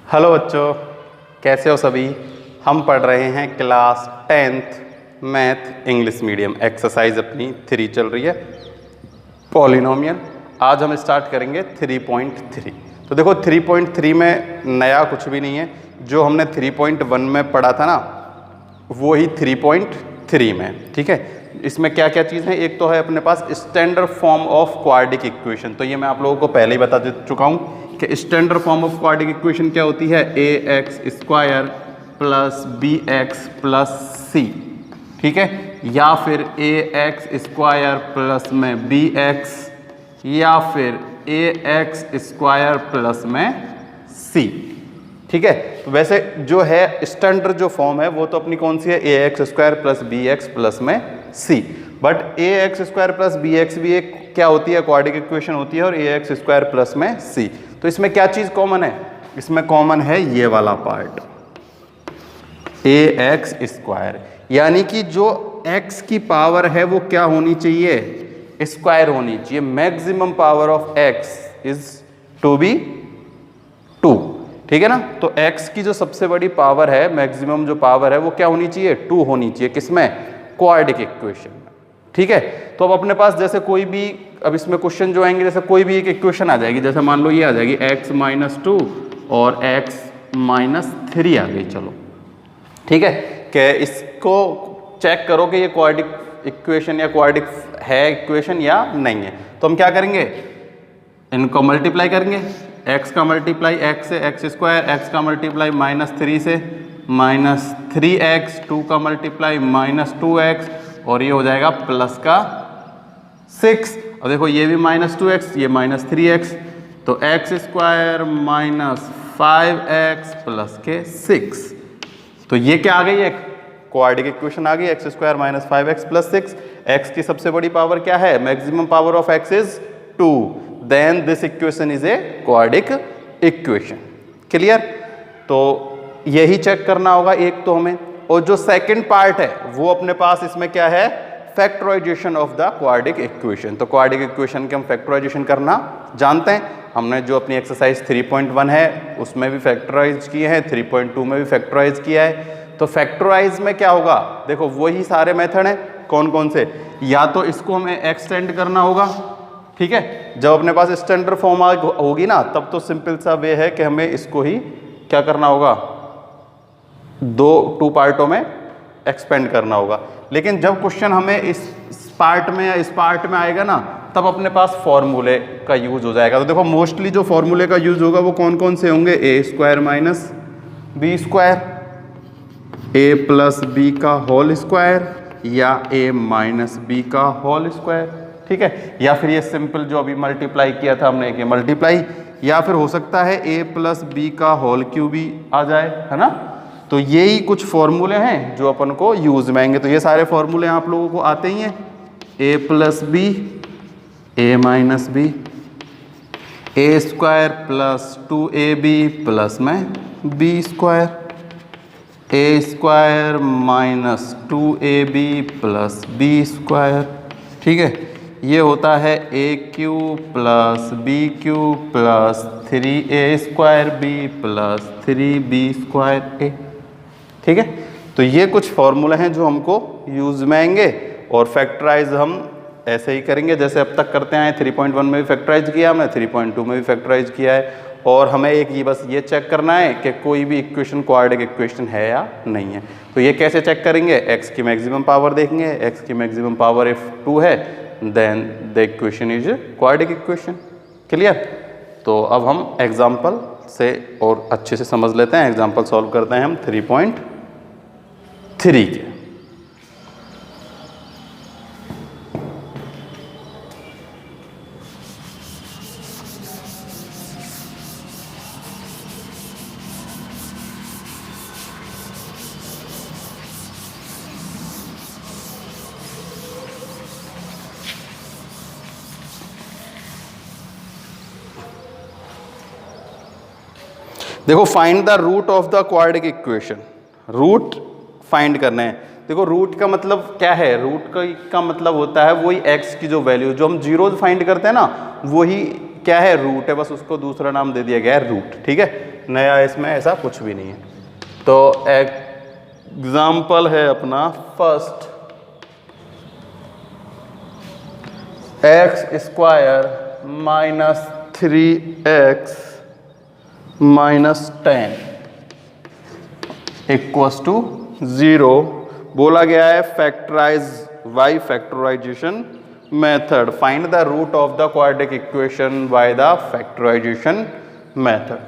Hello बच्चों, कैसे हो सभी। हम पढ़ रहे हैं class 10th math English medium. Exercise अपनी 3 चल रही है, पॉलिनोमियल। आज हम स्टार्ट करेंगे 3.3। तो देखो 3.3 में नया कुछ भी नहीं है, जो हमने 3.1 में पढ़ा था ना वो ही 3.3 में। ठीक है, इसमें क्या क्या चीज़ है। एक तो है अपने पास standard form of quadratic equation. तो ये मैं आप लोगों को पहले ही बता चुका हूँ कि standard form of quadratic equation क्या होती है, ax² plus bx plus c। ठीक है, या फिर ax² प्लस में bx या फिर ax² प्लस में c। ठीक है, तो वैसे जो है स्टैंडर्ड जो फॉर्म है वो तो अपनी कौन सी है, ax² प्लस bx प्लस में c। But ax² plus bx भी एक क्या होती है, क्वाड्रेटिक इक्वेशन होती है, और ax² प्लस में c। तो इसमें क्या चीज कॉमन है, इसमें कॉमन है ये वाला पार्ट ax², यानी कि जो x की पावर है वो क्या होनी चाहिए, स्क्वायर होनी चाहिए। Maximum power of x is to be 2। ठीक है ना, तो x की जो सबसे बड़ी पावर है, मैक्सिमम जो पावर है वो क्या होनी चाहिए, 2 होनी चाहिए। किसमें, क्वाड्रेटिक इक्वेशन में। ठीक है, तो अब अपने पास जैसे कोई भी, अब इसमें क्वेश्चन जो आएंगे, जैसे कोई भी एक इक्वेशन आ जाएगी, जैसे मान लो ये आ जाएगी x-2 और x-3 आ गई। चलो ठीक है, कि इसको चेक करो कि ये क्वाड्रेटिक इक्वेशन या क्वाड्रेटिक है इक्वेशन या नहीं है। तो हम क्या करेंगे, इनको मल्टीप्लाई करेंगे। x का मल्टीप्लाई x से x², x का मल्टीप्लाई -3 से -3x, 2 का मल्टीप्लाई -2x, और ये हो जाएगा प्लस का 6। और देखो ये भी -2x, ये -3x, तो x² -5x प्लस के 6। तो ये क्या आ गई, एक क्वाड्रेटिक इक्वेशन आ गई, x² -5x प्लस 6। x की सबसे बड़ी पावर क्या है, maximum power of x is 2, then this equation is a quadratic equation. Clear, तो यही चेक करना होगा एक तो हमें। और जो सेकंड पार्ट है वो अपने पास इसमें क्या है, factorization of the quadratic equation. तो क्वाड्रेटिक इक्वेशन के हम फैक्टराइजेशन करना जानते हैं। हमने जो अपनी एक्सरसाइज 3.1 है उसमें भी फैक्टराइज किए हैं, 3.2 में भी फैक्टराइज किया है। तो फैक्टराइज में क्या होगा, देखो वही सारे मेथड हैं। कौन कौन से, या तो इसको हमें एक्सटेंड करना होगा। ठीक है, जब अपने पास स्टैंडर्ड फॉर्म होगी ना, तब तो सिंपल सा वे है कि हमें इसको ही क्या करना होगा, 2 पार्टों में एक्सपेंड करना होगा। लेकिन जब क्वेश्चन हमें इस पार्ट में या इस पार्ट में आएगा ना, तब अपने पास फॉर्मूले का यूज हो जाएगा। तो देखो मोस्टली जो फॉर्मूले का यूज होगा वो कौन कौन से होंगे, a² minus b², a plus B का होल स्क्वायर, या a माइनस बी का होल स्क्वायर। ठीक है, या फिर ये सिंपल जो अभी मल्टीप्लाई किया था हमने, कि मल्टीप्लाई, या फिर हो सकता है a प्लस बी का होल क्यूब भी आ जाए, है ना। तो यही कुछ फॉर्मूले हैं जो अपन को यूज में आएंगे। तो ये सारे फॉर्मूले आप लोगों को आते ही हैं, a plus B, a minus B, a² plus 2ab plus में b², a² minus 2ab plus b²। ठीक है, ये होता है a³ plus b³ plus 3a² plus 3b²a। ठीक है, तो ये कुछ फॉर्मूले हैं जो हमको यूज में आएंगे। और फैक्टराइज हम ऐसे ही करेंगे जैसे अब तक करते हैं। 3.1 में भी फैक्टराइज किया हमने, 3.2 में भी फैक्टराइज किया है। और हमें एक ये बस ये चेक करना है कि कोई भी इक्वेशन क्वाड्रेटिक इक्वेशन है या नहीं है। तो ये कैसे चेक करेंगे, x की मैक्सिमम पावर देखेंगे। x की मैक्सिमम पावर इफ 2 है, then the equation is quadratic equation. Clear, तो अब हम एग्जाम्पल से और अच्छे से समझ लेते हैं। एग्जाम्पल सॉल्व करते हैं हम 3.3 के। देखो find the root of the quadratic equation. Root find करना है। देखो रूट का मतलब क्या है, रूट का मतलब होता है वही x की जो वैल्यू, जो हम जीरोज फाइंड करते हैं ना, वही क्या है, रूट है। बस उसको दूसरा नाम दे दिया गया है रूट। ठीक है, नया इसमें ऐसा कुछ भी नहीं है। तो एग्जाम्पल है अपना first, X square minus 3x minus 10 equals to 0। बोला गया है factorize by factorization method, find the root of the quadratic equation by the factorization method.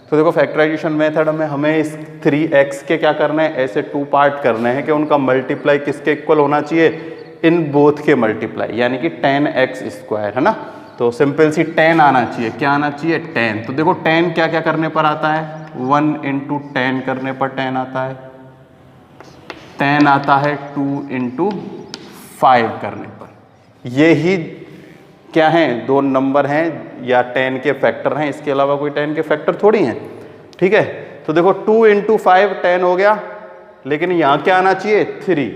तो देखो फैक्टराइजेशन मेथड में हमें इस 3x के क्या करना है, ऐसे 2 पार्ट करने हैं कि उनका मल्टीप्लाई किसके इक्वल होना चाहिए, इन बोथ के मल्टीप्लाई, यानी कि 10x स्क्वायर, है ना। तो सिंपल सी 10 आना चाहिए, क्या आना चाहिए 10। तो देखो 10 क्या क्या करने पर आता है, 1 × 10 करने पर 10 आता है, 10 आता है 2 × 5 करने पर। ये ही क्या हैं, 2 नंबर हैं या 10 के फैक्टर हैं, इसके अलावा कोई 10 के फैक्टर थोड़ी हैं, ठीक है। तो देखो 2 × 5 10 हो गया, लेकिन यहाँ क्या आना चाहिए 3।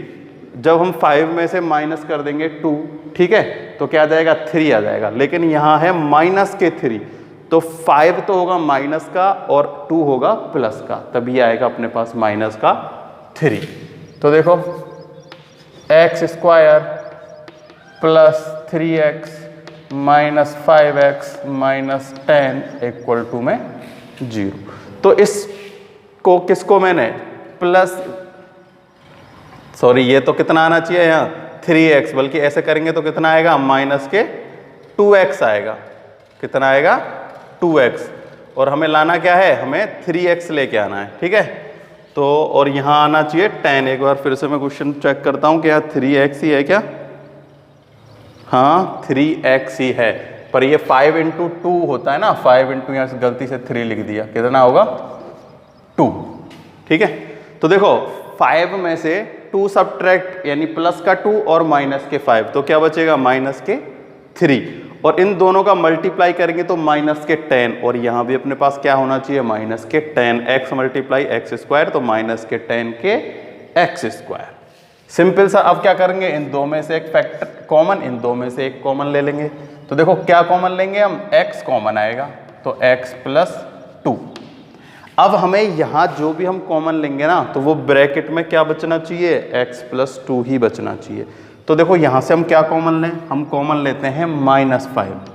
जब हम 5 में से माइनस कर देंगे 2, ठीक है, तो क्या आ जाएगा 3 आ जाएगा, लेकिन यहाँ है माइनस के 3, तो 5 तो होगा माइनस का और 2 होगा प्लस का, तभी आएगा अपने पास माइनस का 3। तो देखो X square plus 3x minus 5x minus 10 equal to में 0। तो इसको किसको मैंने प्लस, सॉरी ये तो कितना आना चाहिए यहाँ 3x, बल्कि ऐसे करेंगे तो कितना आएगा माइनस के 2x आएगा, कितना आएगा 2x, और हमें लाना क्या है, हमें 3x लेके आना है, ठीक है। तो और यहाँ आना चाहिए 10। एक बार फिर से मैं क्वेश्चन चेक करता हूँ, क्या 3x ही है क्या, हाँ 3x ही है, पर ये 5 × 2 होता है ना, 5 × यहाँ से गलती से 3 लिख दिया, कितना होगा 2, ठीक है। तो देखो 5 में से 2 सब्ट्रैक्ट, यानी प्लस का 2 और माइनस के 5, तो क्या बचेगा माइनस के 3, और इन दोनों का मल्टीप्लाई करेंगे तो माइनस के 10, और यहाँ भी अपने पास क्या होना चाहिए माइनस के 10, x मल्टीप्लाई एक्स स्क्वायर, तो माइनस के 10 के एक्स स्क्वायर। सिंपल सा। अब क्या करेंगे, इन दो में से एक फैक्टर कॉमन, इन दो में से एक कॉमन ले लेंगे। तो देखो क्या कॉमन लेंगे हम, x कॉमन आएगा, तो x + 2। अब हमें यहाँ जो भी हम कॉमन लेंगे ना, तो वो ब्रैकेट में क्या बचना चाहिए, x + 2 ही बचना चाहिए। तो देखो यहाँ से हम क्या कॉमन लें, हम कॉमन लेते हैं -5।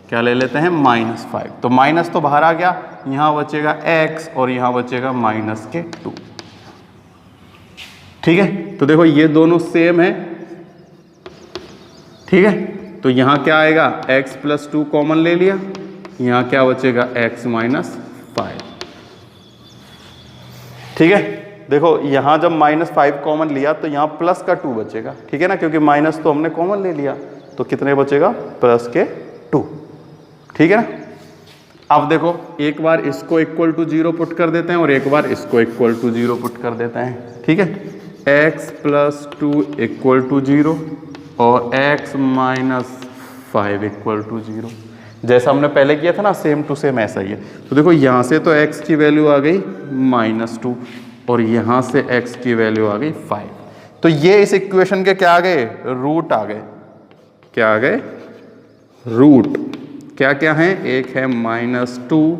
क्या ले लेते हैं -5, तो माइनस तो बाहर आ गया, यहाँ बचेगा x और यहाँ बचेगा -2, ठीक है। तो देखो ये दोनों सेम है, ठीक है। तो यहाँ क्या आएगा, x + 2 कॉमन ले लिया, यहाँ क्या बचेगा x - 5, ठीक है। देखो यहाँ जब -5 कॉमन लिया तो यहाँ प्लस का 2 बचेगा, ठीक है ना, क्योंकि माइनस तो हमने कॉमन ले लिया, तो कितने बचेगा +2, ठीक है ना। अब देखो एक बार इसको इक्वल टू 0 पुट कर देते हैं और एक बार इसको इक्वल टू 0 पुट कर देते हैं, ठीक है। x + 2 = 0 और x - 5 = 0, जैसा हमने पहले किया था ना, सेम टू सेम ऐसा ही है। तो देखो यहाँ से तो x की वैल्यू आ गई -2 और यहाँ से x की वैल्यू आ गई 5। तो ये इस इक्वेशन के क्या आ गए, रूट आ गए। क्या आ गए, रूट। क्या क्या है, एक है -2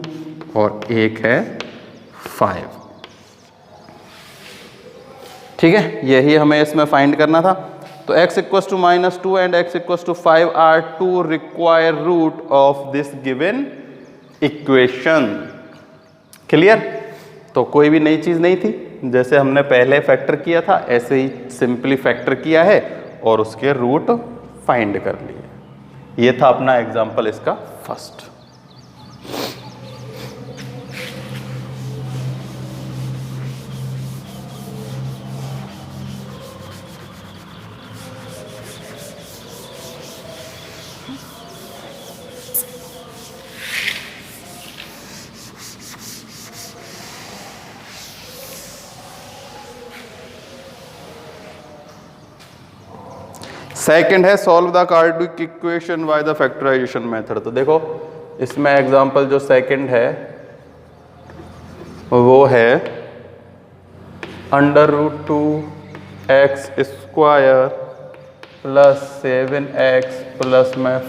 और एक है 5, ठीक है। यही हमें इसमें फाइंड करना था। तो x = -2 and x = 5 are two required root of this given equation. Clear. तो कोई भी नई चीज नहीं थी, जैसे हमने पहले फैक्टर किया था ऐसे ही सिंपली फैक्टर किया है और उसके रूट फाइंड कर लिए। ये था अपना एग्जाम्पल इसका फर्स्ट। सेकंड है solve the quadratic equation by the factorization method. तो देखो इसमें एग्जांपल जो सेकंड है वो है √2x² + 7x +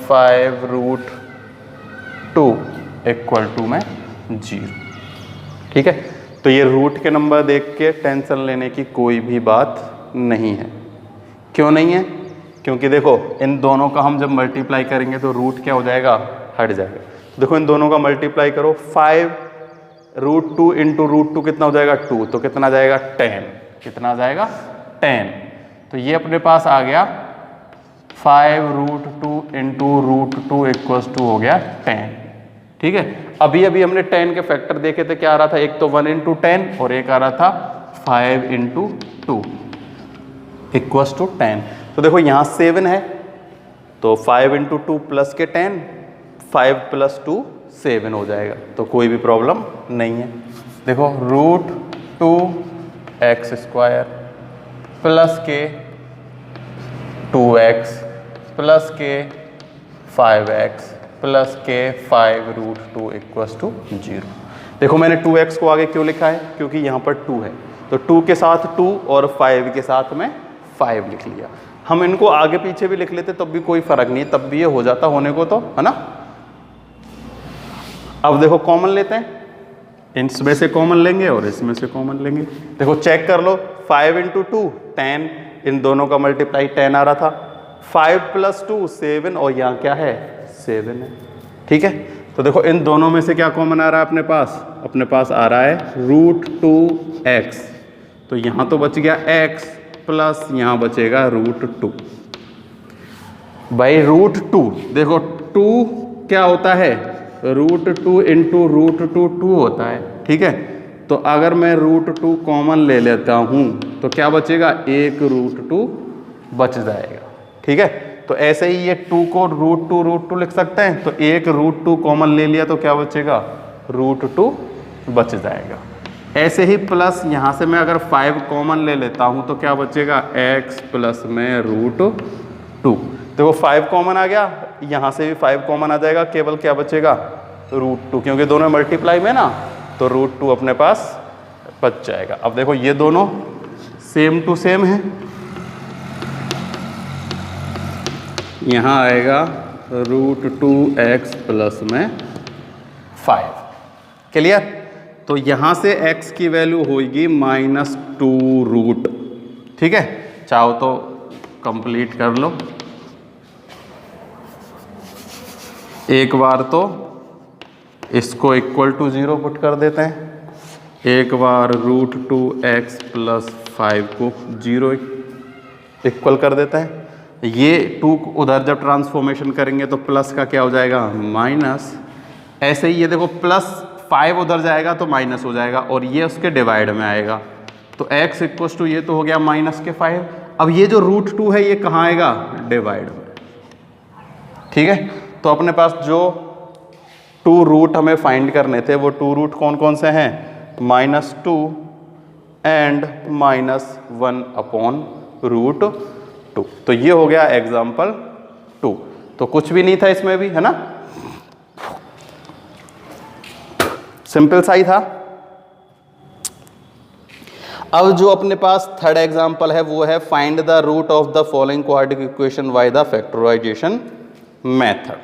5√2 = 0, ठीक है, तो ये रूट के नंबर देख के टेंशन लेने की कोई भी बात नहीं है। क्यों नहीं है? क्योंकि देखो इन दोनों का हम जब मल्टीप्लाई करेंगे तो रूट क्या हो जाएगा, हट जाएगा। तो देखो इन दोनों का मल्टीप्लाई करो, 5√2 इंटू √2 कितना हो जाएगा, 2, तो कितना जाएगा 10, कितना आ जाएगा 10। तो ये अपने पास आ गया 5√2 इंटू √2 इक्वल्स टू हो गया 10। ठीक है, अभी अभी हमने 10 के फैक्टर देखे थे, क्या आ रहा था, एक तो 1 इंटू 10 और एक आ रहा था 5 इंटू 2 इक्वल्स टू 10। तो देखो यहाँ 7 है तो 5 इंटू 2 प्लस के 10, 5 प्लस 2 7 हो जाएगा, तो कोई भी प्रॉब्लम नहीं है। देखो √2x² प्लस के 2x प्लस के 5x प्लस के 5√2 इक्वल्स टू 0। देखो मैंने 2x को आगे क्यों लिखा है, क्योंकि यहाँ पर 2 है, तो 2 के साथ 2 और 5 के साथ में 5 लिख लिया। हम इनको आगे पीछे भी लिख लेते तब भी कोई फर्क नहीं, तब भी ये हो जाता होने को, तो है ना। अब देखो कॉमन लेते हैं, इसमें से कॉमन लेंगे और इसमें से कॉमन लेंगे। देखो चेक कर लो, 5 इंटू 2 10, इन दोनों का मल्टीप्लाई 10 आ रहा था, 5 प्लस 2 7 और यहाँ क्या है 7 है। ठीक है, तो देखो इन दोनों में से क्या कॉमन आ रहा है अपने पास आ रहा है √2x, तो यहाँ तो बच गया x प्लस यहाँ बचेगा √2। भाई √2 देखो 2 क्या होता है, √2 इंटू √2 2 होता है। ठीक है, तो अगर मैं √2 कॉमन ले लेता हूँ तो क्या बचेगा, एक √2 बच जाएगा। ठीक है, तो ऐसे ही ये 2 को √2 लिख सकते हैं, तो एक √2 कॉमन ले लिया तो क्या बचेगा, √2 बच जाएगा। ऐसे ही प्लस यहाँ से मैं अगर 5 कॉमन ले लेता हूँ तो क्या बचेगा, x प्लस में √2। देखो 5 कॉमन आ गया, यहाँ से भी 5 कॉमन आ जाएगा, केवल क्या बचेगा √2, क्योंकि दोनों मल्टीप्लाई में ना, तो √2 अपने पास बच जाएगा। अब देखो ये दोनों सेम टू सेम है, यहाँ आएगा √2x प्लस में 5। क्लियर? तो यहाँ से x की वैल्यू होगी -2√। ठीक है, चाहो तो कंप्लीट कर लो, एक बार तो इसको इक्वल टू 0 पुट कर देते हैं, एक बार √2x प्लस 5 को 0 इक्वल कर देते हैं। ये 2 उधर जब ट्रांसफॉर्मेशन करेंगे तो प्लस का क्या हो जाएगा, माइनस। ऐसे ही ये देखो प्लस 5 उधर जाएगा तो माइनस हो जाएगा और ये उसके डिवाइड में आएगा, तो x इक्वल्स टू ये तो हो गया -5। अब ये जो √2 है ये कहाँ आएगा, डिवाइड में। ठीक है, तो अपने पास जो 2 रूट हमें फाइंड करने थे वो 2 रूट कौन कौन से हैं, -2 एंड -1/√2। तो ये हो गया एग्जाम्पल 2। तो कुछ भी नहीं था इसमें भी, है ना, सिंपल सा ही था। अब जो अपने पास थर्ड एग्जाम्पल है वो है find the root of the following quadratic equation by the factorization method.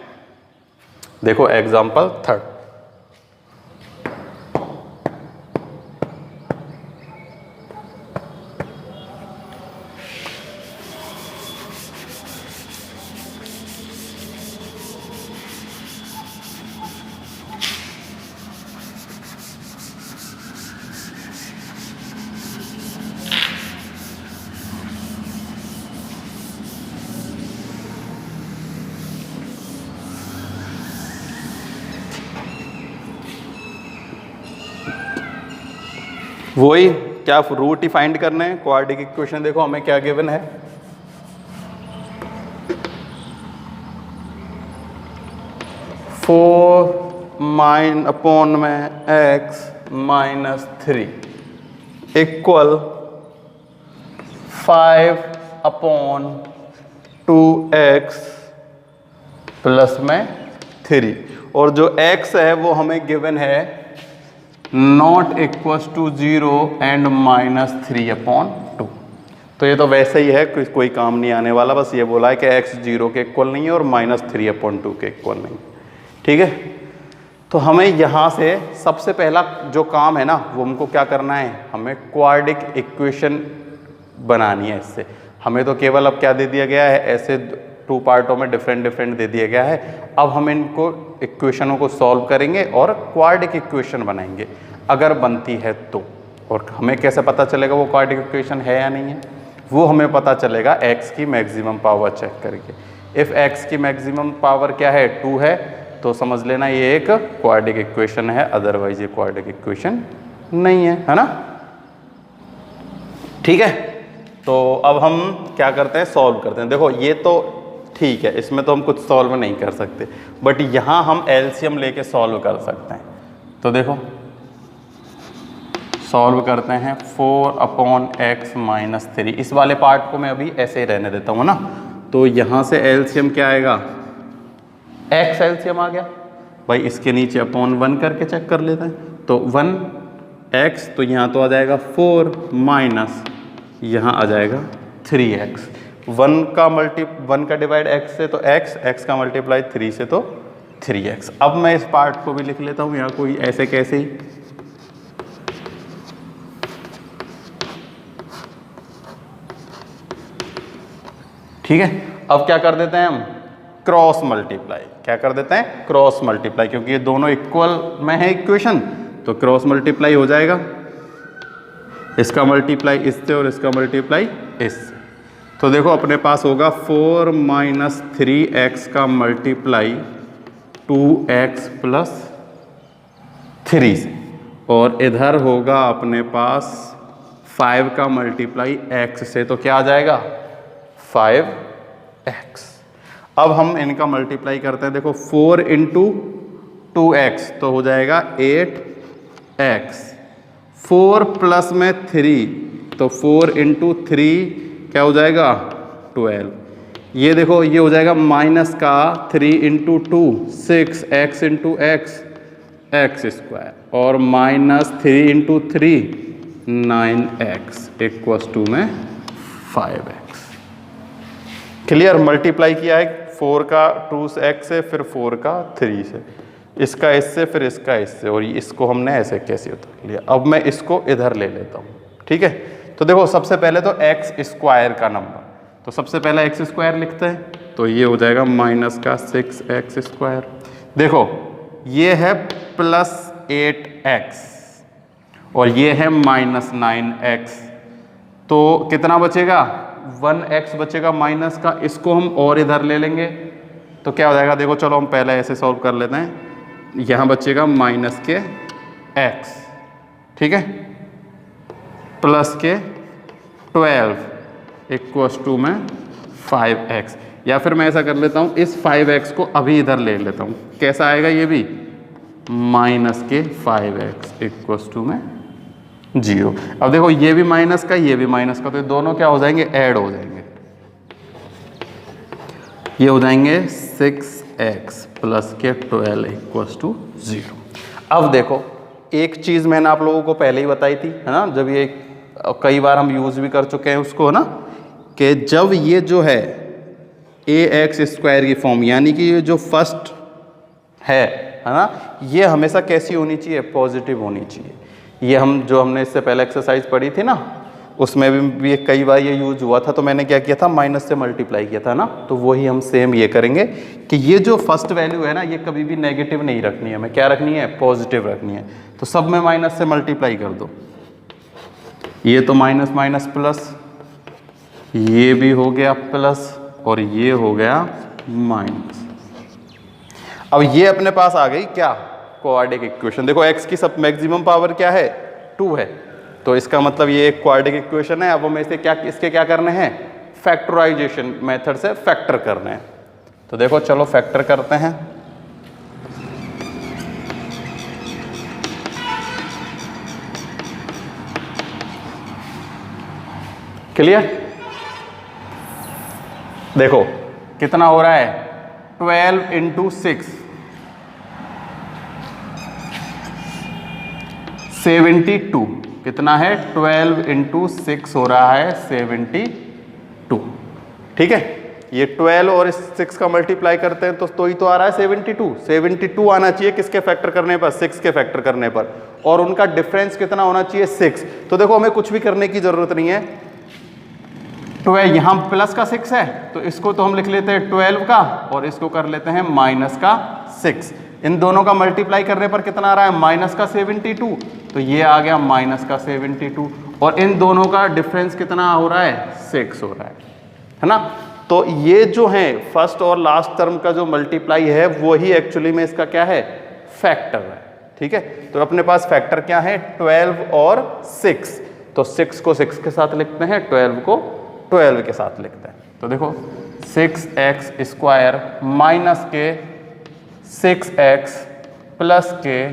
देखो एग्जाम्पल थर्ड, वही क्या रूट ही फाइंड करने हैं, क्वाड्रेटिक इक्वेशन। देखो हमें क्या गिवन है, (4) x - 3 इक्वल 5/2x प्लस में 3, और जो x है वो हमें गिवन है नॉट इक्वल्स टू 0 एंड -3/2। तो ये तो वैसे ही है, कोई काम नहीं आने वाला, बस ये बोला है कि x 0 के इक्वल नहीं है और -3/2 के इक्वल नहीं। ठीक है, तो हमें यहाँ से सबसे पहला जो काम है ना वो हमको क्या करना है, हमें क्वाड्रेटिक इक्वेशन बनानी है। इससे हमें तो केवल अब क्या दे दिया गया है, ऐसे 2 पार्टों में डिफरेंट दे दिया गया है। अब हम इनको इक्वेशनों को सॉल्व करेंगे और क्वाड्रेटिक इक्वेशन बनाएंगे अगर बनती है तो। और हमें कैसे पता चलेगा वो क्वाड्रेटिक इक्वेशन है या नहीं है, वो हमें पता चलेगा x की मैक्सिमम पावर चेक करके। इफ़ x की मैक्सिमम पावर क्या है 2 है तो समझ लेना ये एक क्वाड्रेटिक इक्वेशन है, अदरवाइज ये क्वाड्रेटिक इक्वेशन नहीं है ना। ठीक है, तो अब हम क्या करते हैं, सॉल्व करते हैं। देखो ये तो ठीक है, इसमें तो हम कुछ सॉल्व नहीं कर सकते, बट यहाँ हम एलसीएम लेके सॉल्व कर सकते हैं। तो देखो सॉल्व करते हैं 4/x - 3। इस वाले पार्ट को मैं अभी ऐसे ही रहने देता हूँ ना। तो यहाँ से एलसीएम क्या आएगा, x एलसीएम आ गया भाई, इसके नीचे /1 करके चेक कर लेते हैं। तो 1x तो यहाँ तो आ जाएगा 4 माइनस यहाँ आ जाएगा 3x। 1 का डिवाइड x से तो x का मल्टीप्लाई 3 से तो 3x। अब मैं इस पार्ट को भी लिख लेता हूँ यहाँ कोई ऐसे कैसे ही। ठीक है, अब क्या कर देते हैं हम, क्रॉस मल्टीप्लाई। क्या कर देते हैं, क्रॉस मल्टीप्लाई, क्योंकि ये दोनों इक्वल में है इक्वेशन, तो क्रॉस मल्टीप्लाई हो जाएगा। इसका मल्टीप्लाई इससे और इसका मल्टीप्लाई इससे। तो देखो अपने पास होगा 4 माइनस 3x का मल्टीप्लाई 2x प्लस 3 से, और इधर होगा अपने पास 5 का मल्टीप्लाई x से। तो क्या आ जाएगा 5x। अब हम इनका मल्टीप्लाई करते हैं। देखो 4 इंटू 2x तो हो जाएगा 8x। 4 प्लस में 3 तो 4 इंटू 3 क्या हो जाएगा 12। ये देखो ये हो जाएगा माइनस का 3 into 2 6x into x square, और minus 3 into 3 9x equals to में 5x। क्लियर, मल्टीप्लाई किया है 4 का 2x से, फिर 4 का 3 से, इसका इससे, फिर इसका इससे, और इसको हमने ऐसे कैसे उतार लिया। अब मैं इसको इधर ले लेता हूँ। ठीक है, तो देखो सबसे पहले तो x स्क्वायर का नंबर, तो सबसे पहले x स्क्वायर लिखते हैं। तो ये हो जाएगा माइनस का 6x स्क्वायर। देखो ये है प्लस 8x और ये है माइनस 9x, तो कितना बचेगा 1x बचेगा माइनस का। इसको हम और इधर ले लेंगे तो क्या हो जाएगा, देखो चलो हम पहले ऐसे सॉल्व कर लेते हैं। यहाँ बचेगा माइनस के x, ठीक है, प्लस के 12 इक्वस टू में 5x। या फिर मैं ऐसा कर लेता हूँ, इस 5x को अभी इधर ले लेता हूँ। कैसा आएगा ये भी, माइनस के 5x इक्वस टू में 0। अब देखो ये भी माइनस का, ये भी माइनस का, तो ये दोनों क्या हो जाएंगे, ऐड हो जाएंगे। ये हो जाएंगे 6x प्लस के 12 इक्वस टू 0। अब देखो एक चीज़ मैंने आप लोगों को पहले ही बताई थी, है ना, जब ये कई बार हम यूज़ भी कर चुके हैं उसको, है ना, कि जब ये जो है ax स्क्वायर की फॉर्म, यानी कि ये जो फर्स्ट है ना, ये हमेशा कैसी होनी चाहिए, पॉजिटिव होनी चाहिए। ये हम जो हमने इससे पहले एक्सरसाइज पढ़ी थी ना, उसमें भी कई बार ये यूज हुआ था। तो मैंने क्या किया था, माइनस से मल्टीप्लाई किया था ना, तो वही हम सेम ये करेंगे कि ये जो फर्स्ट वैल्यू है ना, ये कभी भी नेगेटिव नहीं रखनी है, हमें क्या रखनी है, पॉजिटिव रखनी है। तो सब में माइनस से मल्टीप्लाई कर दो। ये तो माइनस माइनस प्लस, ये भी हो गया प्लस, और ये हो गया माइनस। अब ये अपने पास आ गई क्या, क्वाड्रेटिक इक्वेशन। देखो x की सब मैक्सिमम पावर क्या है, 2 है, तो इसका मतलब ये एक क्वाड्रेटिक इक्वेशन है। अब हमें इसे क्या, इसके क्या करने हैं, फैक्टराइजेशन मेथड से फैक्टर करने हैं। तो देखो चलो फैक्टर करते हैं। क्लियर, देखो कितना हो रहा है, 12 इंटू 6 72। कितना है, 12 इंटू 6 हो रहा है 72। ठीक है, ये 12 और इस 6 का मल्टीप्लाई करते हैं तो ही तो आ रहा है 72। 72 आना चाहिए किसके फैक्टर करने पर, 6 के फैक्टर करने पर, और उनका डिफरेंस कितना होना चाहिए, 6। तो देखो हमें कुछ भी करने की जरूरत नहीं है, 12 यहाँ प्लस का 6 है तो इसको तो हम लिख लेते हैं 12 का, और इसको कर लेते हैं माइनस का 6। इन दोनों का मल्टीप्लाई करने पर कितना आ रहा है, माइनस का 72, तो ये आ गया माइनस का 72, और इन दोनों का डिफरेंस कितना हो रहा है, 6 हो रहा है ना। तो ये जो है फर्स्ट और लास्ट टर्म का जो मल्टीप्लाई है वो ही एक्चुअली में इसका क्या है, फैक्टर है। ठीक है, तो अपने पास फैक्टर क्या है, 12 और 6, तो 6 को 6 के साथ लिखते हैं, 12 को 12 के साथ लिखते हैं। तो देखो 6x स्क्वायर माइनस के 6x प्लस के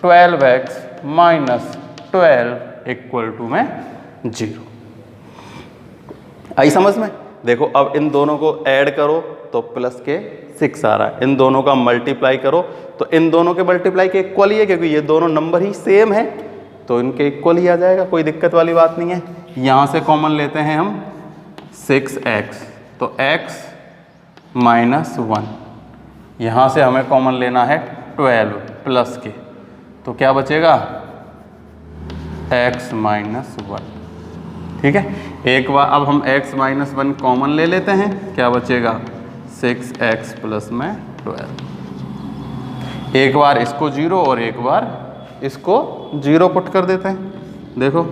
12x माइनस 12 इक्वल टू में 0। आई समझ में। देखो अब इन दोनों को ऐड करो तो प्लस के 6 आ रहा है, इन दोनों का मल्टीप्लाई करो तो इन दोनों के मल्टीप्लाई के इक्वल ही है, क्योंकि ये दोनों नंबर ही सेम है तो इनके इक्वल ही आ जाएगा, कोई दिक्कत वाली बात नहीं है। यहाँ से कॉमन लेते हैं हम 6x, तो x माइनस 1, यहाँ से हमें कॉमन लेना है 12 प्लस के, तो क्या बचेगा, x माइनस 1। ठीक है, एक बार अब हम x माइनस 1 कॉमन ले लेते हैं, क्या बचेगा, 6x प्लस में 12। एक बार इसको 0 और एक बार इसको 0 पुट कर देते हैं। देखो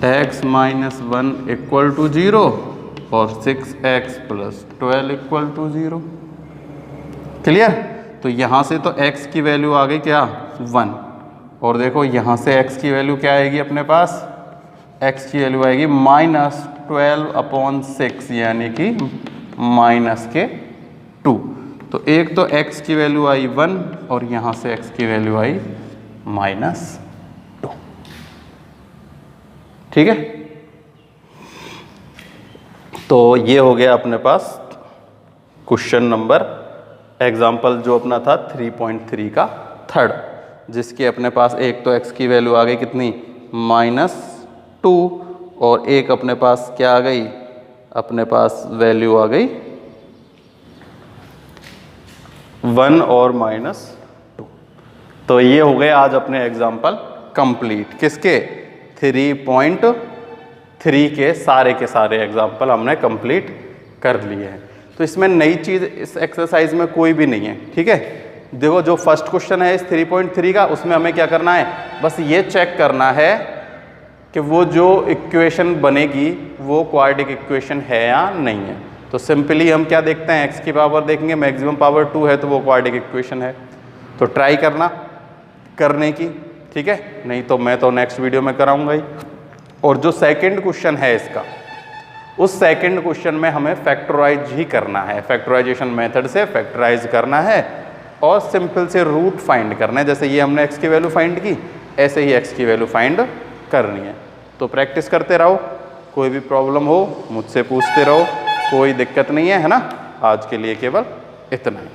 x माइनस 1 इक्वल टू 0 और 6x plus 12 equal to 0। Clear. तो यहाँ से तो x की वैल्यू आ गई क्या, 1, और देखो यहाँ से x की वैल्यू क्या आएगी अपने पास, x की वैल्यू आएगी माइनस 12/6 यानी कि माइनस के 2। तो एक तो x की वैल्यू आई 1 और यहाँ से x की वैल्यू आई माइनस 2। ठीक है, तो ये हो गया अपने पास क्वेश्चन नंबर, एग्जाम्पल जो अपना था 3.3 का थर्ड, जिसकी अपने पास एक तो x की वैल्यू आ गई कितनी, -2, और एक अपने पास क्या आ गई, अपने पास वैल्यू आ गई 1 और -2। तो ये हो गए आज अपने एग्जाम्पल कंप्लीट, किसके, 3.3 के सारे एग्जाम्पल हमने कंप्लीट कर लिए हैं। तो इसमें नई चीज़ इस एक्सरसाइज में कोई भी नहीं है। ठीक है, देखो जो फर्स्ट क्वेश्चन है इस 3.3 का, उसमें हमें क्या करना है, बस ये चेक करना है कि वो जो इक्वेशन बनेगी वो क्वाड्रेटिक इक्वेशन है या नहीं है। तो सिंपली हम क्या देखते हैं, x की पावर देखेंगे, मैक्सिमम पावर 2 है तो वो क्वाड्रेटिक इक्वेशन है। तो ट्राई करना करने की, ठीक है, नहीं तो मैं तो नेक्स्ट वीडियो में कराऊंगा ही। और जो सेकंड क्वेश्चन है इसका, उस सेकंड क्वेश्चन में हमें फैक्टराइज ही करना है, फैक्टराइजेशन मेथड से फैक्टराइज करना है और सिंपल से रूट फाइंड करना है। जैसे ये हमने x की वैल्यू फाइंड की, ऐसे ही x की वैल्यू फाइंड करनी है। तो प्रैक्टिस करते रहो, कोई भी प्रॉब्लम हो मुझसे पूछते रहो, कोई दिक्कत नहीं है, है ना। आज के लिए केवल इतना ही।